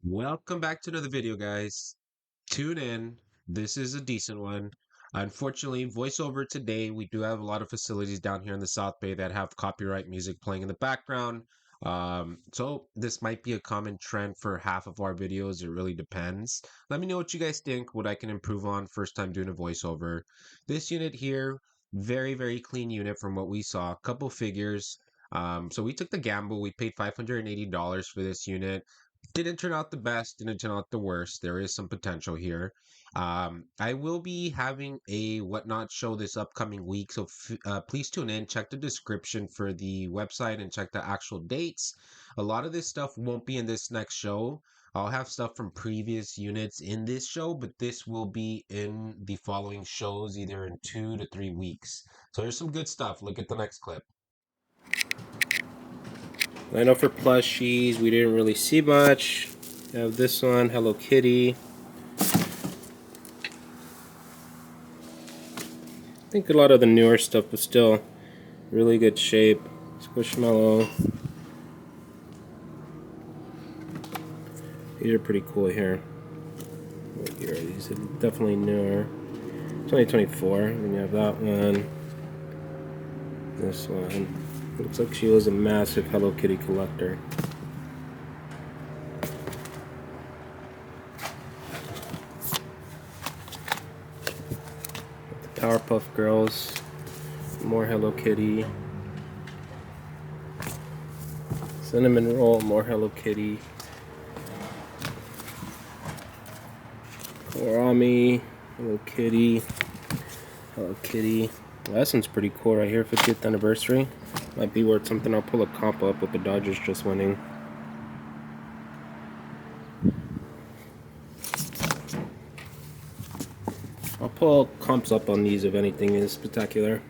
Welcome back to another video, guys. Tune in. This is a decent one. Unfortunately, voiceover today, we do have a lot of facilities down here in the South Bay that have copyright music playing in the background. So this might be a common trend for half of our videos. It really depends. Let me know what you guys think, what I can improve on first time doing a voiceover. This unit here, very, very clean unit from what we saw. Couple figures. So we took the gamble. We paid $580 for this unit. Didn't turn out the best, didn't turn out the worst. There is some potential here. I will be having a whatnot show this upcoming week, so please tune in. Check the description for the website and check the actual dates. A lot of this stuff won't be in this next show. I'll have stuff from previous units in this show, but this will be in the following shows, either in 2 to 3 weeks. So there's some good stuff. Look at the next clip. I know for plushies, we didn't really see much. We have this one, Hello Kitty. I think a lot of the newer stuff was still really good shape. Squishmallow. These are pretty cool here. These are definitely newer. 2024. Then you have that one. This one. Looks like she was a massive Hello Kitty collector. The Powerpuff Girls. More Hello Kitty. Cinnamon Roll. More Hello Kitty. Orami. Hello Kitty. Hello Kitty. Well, that one's pretty cool right here, 50th anniversary. Might be worth something. I'll pull a comp up with the Dodgers just winning. I'll pull comps up on these if anything is spectacular.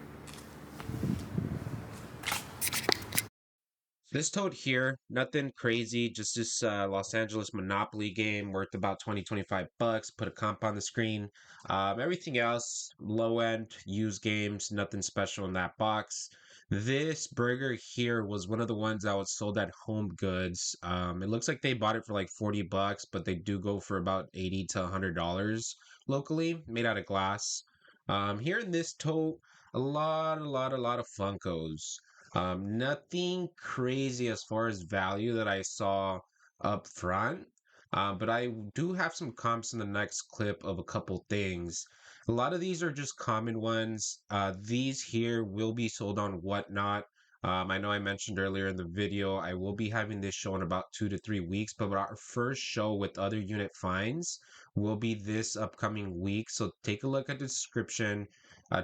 This toad here, nothing crazy, just this Los Angeles Monopoly game worth about 20-25 bucks. Put a comp on the screen. Everything else, low end, used games, nothing special in that box. This burger here was one of the ones that was sold at Home Goods. It looks like they bought it for like 40 bucks, but they do go for about 80 to $100 locally, made out of glass. Here in this tote, a lot of Funkos. Nothing crazy as far as value that I saw up front. But I do have some comps in the next clip of a couple things. A lot of these are just common ones. These here will be sold on Whatnot. I know I mentioned earlier in the video, I will be having this show in about 2 to 3 weeks, but our first show with other unit finds will be this upcoming week. So take a look at the description.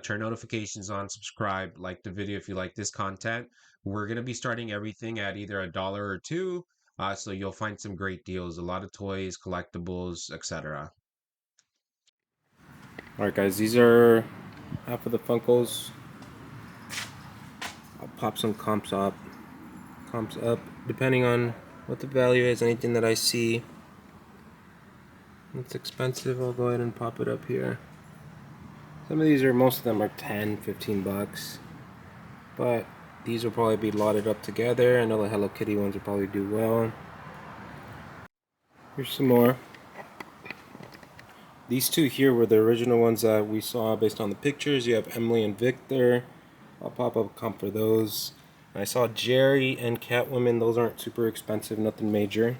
Turn notifications on, subscribe, like the video if you like this content. We're going to be starting everything at either $1 or $2. So you'll find some great deals, a lot of toys, collectibles, etc. Alright guys, these are half of the Funkos. I'll pop some comps up. Comps up, depending on what the value is, anything that I see that's expensive, I'll go ahead and pop it up here. Some of these are, most of them are 10, 15 bucks. But these will probably be lotted up together. I know the Hello Kitty ones will probably do well. Here's some more. These two here were the original ones that we saw based on the pictures. You have Emily and Victor. I'll pop up a comp for those. I saw Jerry and Catwoman. Those aren't super expensive, nothing major.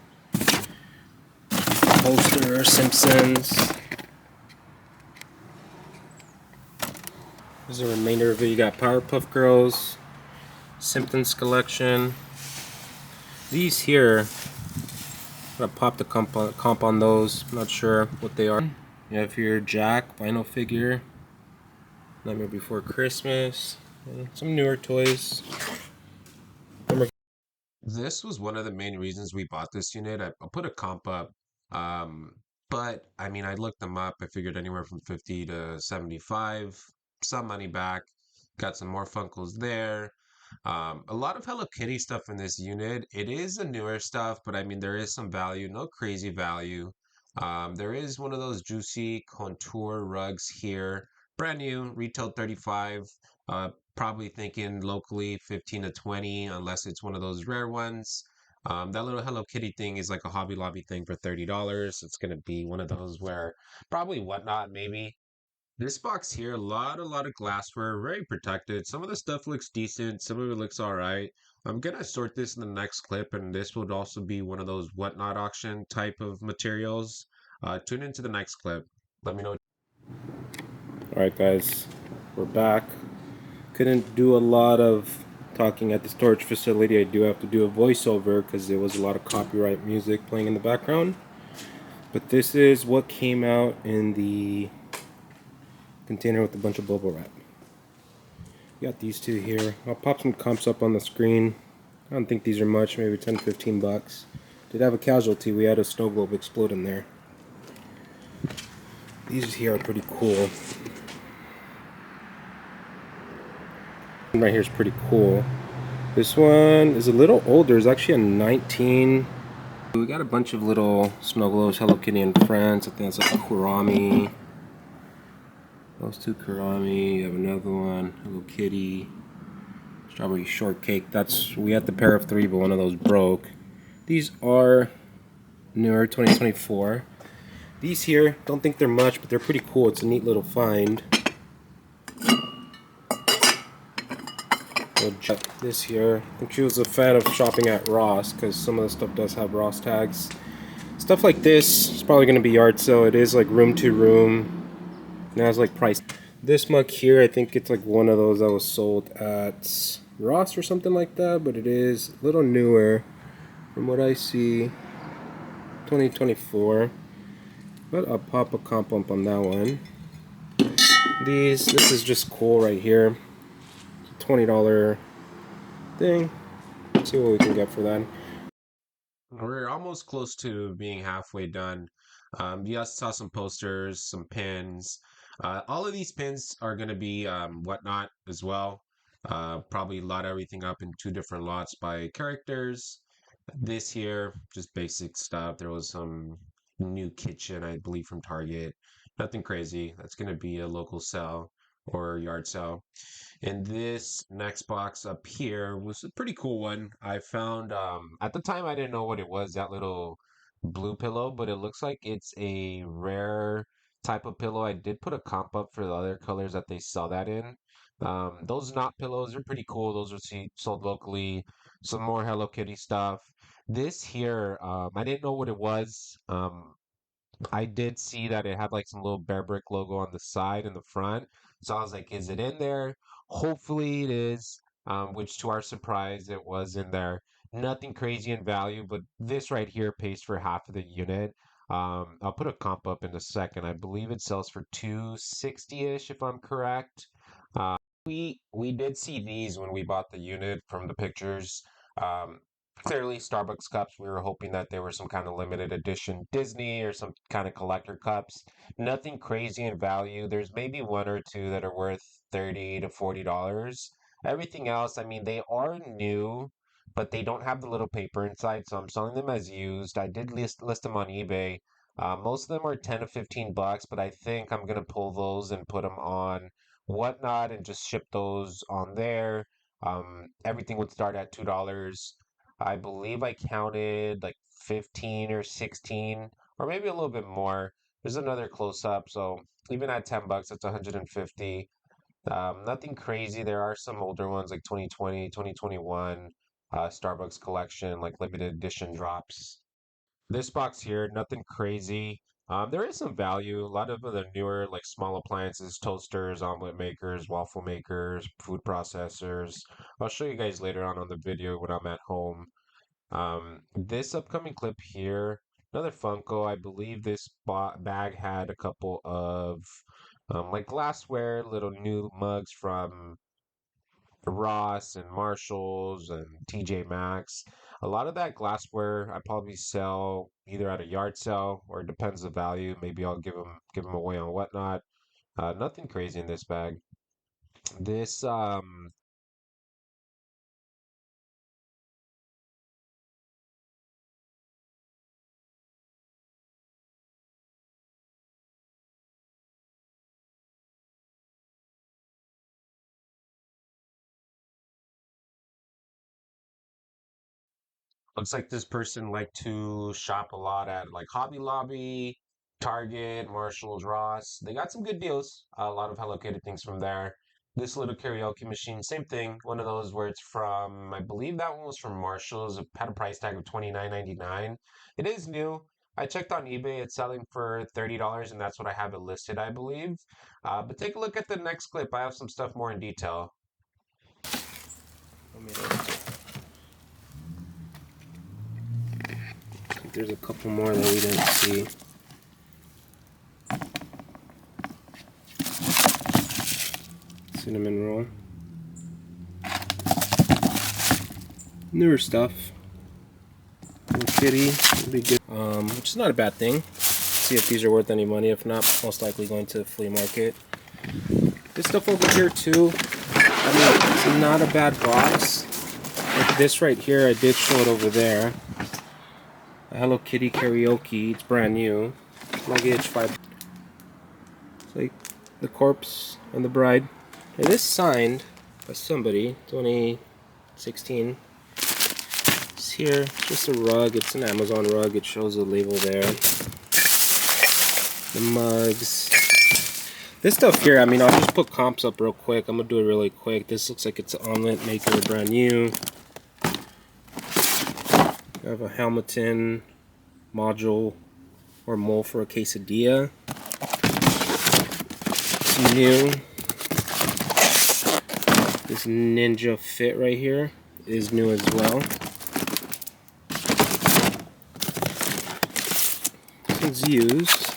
Poster, Simpsons. There's a remainder of it. You got Powerpuff Girls, Simpsons collection. These here, I'm gonna pop the comp on those. I'm not sure what they are. You have here Jack, vinyl figure, Nightmare Before Christmas, and some newer toys. This was one of the main reasons we bought this unit. I'll put a comp up. Um, but I mean, I looked them up. I figured anywhere from 50 to 75, some money back. Got some more Funkles there. A lot of Hello Kitty stuff in this unit. It is the newer stuff, but I mean, there is some value, no crazy value. There is one of those juicy contour rugs here. Brand new, retail 35. Probably thinking locally 15 to 20, unless it's one of those rare ones. That little Hello Kitty thing is like a Hobby Lobby thing for $30. It's gonna be one of those where probably whatnot, maybe. This box here, a lot of glassware, very protected. Some of the stuff looks decent, some of it looks all right. I'm gonna sort this in the next clip, and this would also be one of those whatnot auction type of materials. Tune into the next clip. Let me know. All right, guys, we're back. Couldn't do a lot of talking at the storage facility. I do have to do a voiceover because there was a lot of copyright music playing in the background. But this is what came out in the container with a bunch of bubble wrap. Got these two here. I'll pop some comps up on the screen. I don't think these are much, maybe 10, 15 bucks. Did have a casualty. We had a snow globe explode in there. These here are pretty cool. Right here is pretty cool. This one is a little older. It's actually a 19. We got a bunch of little snow globes, Hello Kitty and Friends. I think it's like a Kurami. Those two Kurami. You have another one, Hello Kitty. Strawberry shortcake. We had the pair of three, but one of those broke. These are newer, 2024. These here, don't think they're much, but they're pretty cool. It's a neat little find. This here, I think she was a fan of shopping at Ross because some of the stuff does have Ross tags. Stuff like this is probably going to be yard sale. It is like room to room. It has like price. This mug here, I think it's like one of those that was sold at Ross or something like that, but it is a little newer from what I see. 2024. But I'll pop a comp bump on that one. This is just cool right here. $20 thing. Let's see what we can get for that. We're almost close to being halfway done. You guys saw some posters, some pins. All of these pins are going to be whatnot as well. Probably lot everything up in two different lots by characters. This here, just basic stuff. There was some new kitchen, I believe, from Target. Nothing crazy. That's going to be a local sale or yard sale. And this next box up here was a pretty cool one. I found at the time I didn't know what it was, that little blue pillow, but it looks like it's a rare type of pillow. I did put a comp up for the other colors that they sell that in. Those knot pillows are pretty cool. Those are sold locally. Some more Hello Kitty stuff. This here, I didn't know what it was. I did see that it had like some little Bearbrick logo on the side and the front. So I was like, is it in there? Hopefully it is. Which to our surprise, it was in there. Nothing crazy in value, but this right here pays for half of the unit. I'll put a comp up in a second. I believe it sells for 260-ish if I'm correct. We did see these when we bought the unit from the pictures. Um, Clearly Starbucks cups. We were hoping that they were some kind of limited edition Disney or some kind of collector cups. Nothing crazy in value. There's maybe one or two that are worth 30 to $40. Everything else, I mean, they are new, but they don't have the little paper inside, so I'm selling them as used. I did list them on eBay. Most of them are 10 to 15 bucks, but I think I'm gonna pull those and put them on Whatnot and just ship those on there. Everything would start at $2. I believe I counted like 15 or 16, or maybe a little bit more. There's another close up, so even at 10 bucks, it's 150. Nothing crazy. There are some older ones like 2020, 2021, Starbucks collection, like limited edition drops. This box here, nothing crazy. There is some value. A lot of the newer, like small appliances, toasters, omelet makers, waffle makers, food processors. I'll show you guys later on the video when I'm at home. This upcoming clip here, another Funko. I believe this bag had a couple of like glassware, little new mugs from Ross and Marshalls and TJ Maxx. A lot of that glassware I probably sell either at a yard sale or it depends the value. Maybe I'll give them away on Whatnot. Nothing crazy in this bag. This Looks like this person liked to shop a lot at like Hobby Lobby, Target, Marshalls, Ross. They got some good deals. A lot of Hello Kitty things from there. This little karaoke machine, same thing. One of those where it's from, I believe that one was from Marshalls. It had a price tag of $29.99. It is new. I checked on eBay. It's selling for $30, and that's what I have it listed, I believe. But take a look at the next clip. I have some stuff more in detail. Let me think there's a couple more that we didn't see. Cinnamon roll. Newer stuff. Little kitty, it'll be good. Which is not a bad thing. See if these are worth any money. If not, most likely going to the flea market. This stuff over here too. I mean, it's not a bad box. Like this right here, I did show it over there. A Hello Kitty karaoke. It's brand new. Luggage 5. It's like the corpse and the bride. It is signed by somebody. 2016. It's here. It's just a rug. It's an Amazon rug. It shows the label there. The mugs. This stuff here, I mean, I'll just put comps up real quick. I'm going to do it really quick. This looks like it's an omelet maker, brand new. I have a Hamilton module or mold for a quesadilla. It's new. This Ninja Fit right here is new as well. This one's used.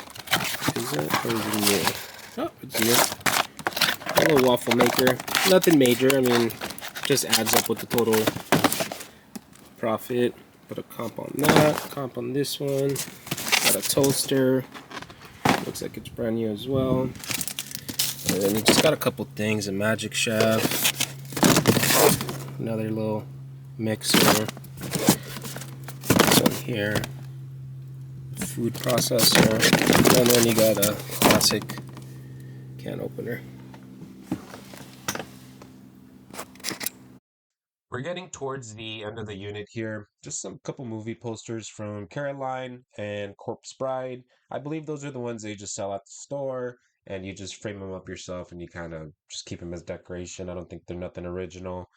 Is that or is it new? Oh, it's new. A little waffle maker. Nothing major. I mean, just adds up with the total profit. Put a comp on that. Comp on this one. Got a toaster. Looks like it's brand new as well. And then you just got a couple things. A Magic Chef. Another little mixer. This one here. Food processor. And then you got a classic can opener. We're getting towards the end of the unit here. Just some couple movie posters from Caroline and Corpse Bride. I believe those are the ones they just sell at the store, and you just frame them up yourself and you kind of just keep them as decoration. I don't think they're nothing original.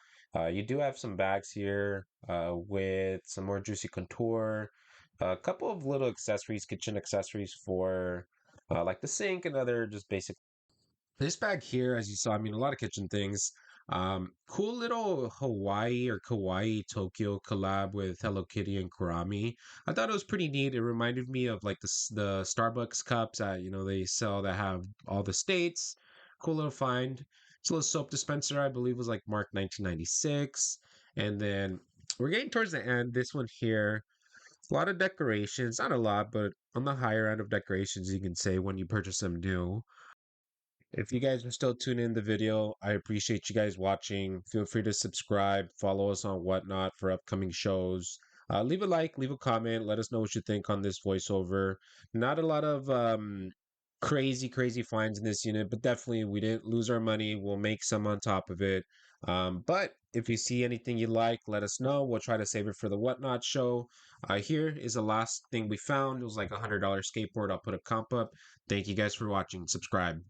You do have some bags here with some more Juicy Contour, a couple of little accessories, kitchen accessories for like the sink and other just basic. This bag here, as you saw, I mean, a lot of kitchen things. Cool little Hawaii or Kauai Tokyo collab with Hello Kitty and Kurami. I thought it was pretty neat. It reminded me of like the Starbucks cups that they sell that have all the states. Cool little find. It's a little soap dispenser, I believe was like marked 1996. And then we're getting towards the end. This one here, a lot of decorations, not a lot, but on the higher end of decorations, you can say when you purchase them new. If you guys are still tuning in the video, I appreciate you guys watching. Feel free to subscribe, follow us on Whatnot for upcoming shows. Leave a like, leave a comment, let us know what you think on this voiceover. Not a lot of crazy finds in this unit, but definitely we didn't lose our money. We'll make some on top of it. But if you see anything you like, let us know. We'll try to save it for the Whatnot show. Here is the last thing we found. It was like $100 skateboard. I'll put a comp up. Thank you guys for watching. Subscribe.